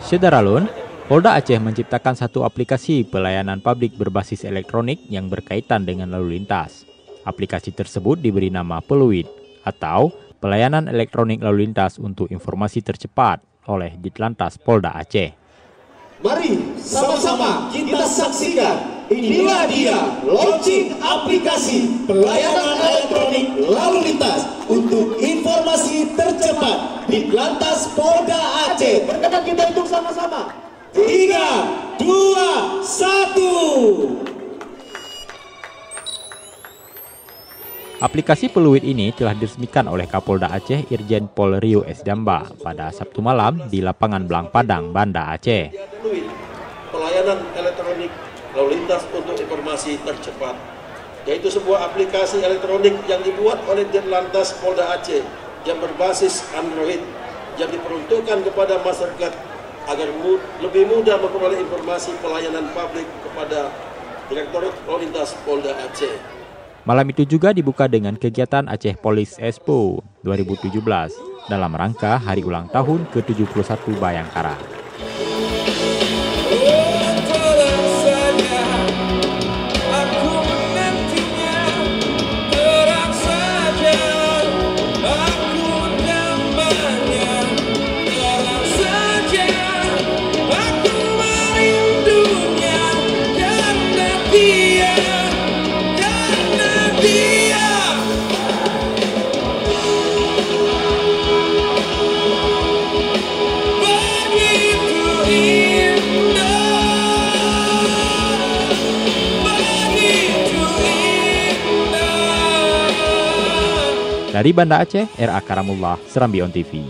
Syedaralun, Polda Aceh menciptakan satu aplikasi pelayanan publik berbasis elektronik yang berkaitan dengan lalu lintas. Aplikasi tersebut diberi nama Peluit atau Pelayanan Elektronik Lalu Lintas untuk Informasi Tercepat oleh Ditlantas Polda Aceh. Mari sama-sama kita saksikan, inilah dia launching aplikasi pelayanan elektronik lalu lintas untuk informasi tercepat Ditlantas Polda Aceh. Berkata kita hitung sama-sama. 3, 2, 1. Aplikasi Peluit ini telah diresmikan oleh Kapolda Aceh Irjen Pol Rio S. Damba pada Sabtu malam di lapangan Belang Padang, Banda Aceh. Pelayanan elektronik lalu lintas untuk informasi tercepat, yaitu sebuah aplikasi elektronik yang dibuat oleh Ditlantas Polda Aceh yang berbasis Android yang diperuntukkan kepada masyarakat agar lebih mudah memperoleh informasi pelayanan publik kepada Direktorat Lalu Lintas Polda Aceh. Malam itu juga dibuka dengan kegiatan Aceh Police Expo 2017 dalam rangka hari ulang tahun ke-71 Bayangkara. Dari Banda Aceh, R.A. Karamullah, Serambi On TV.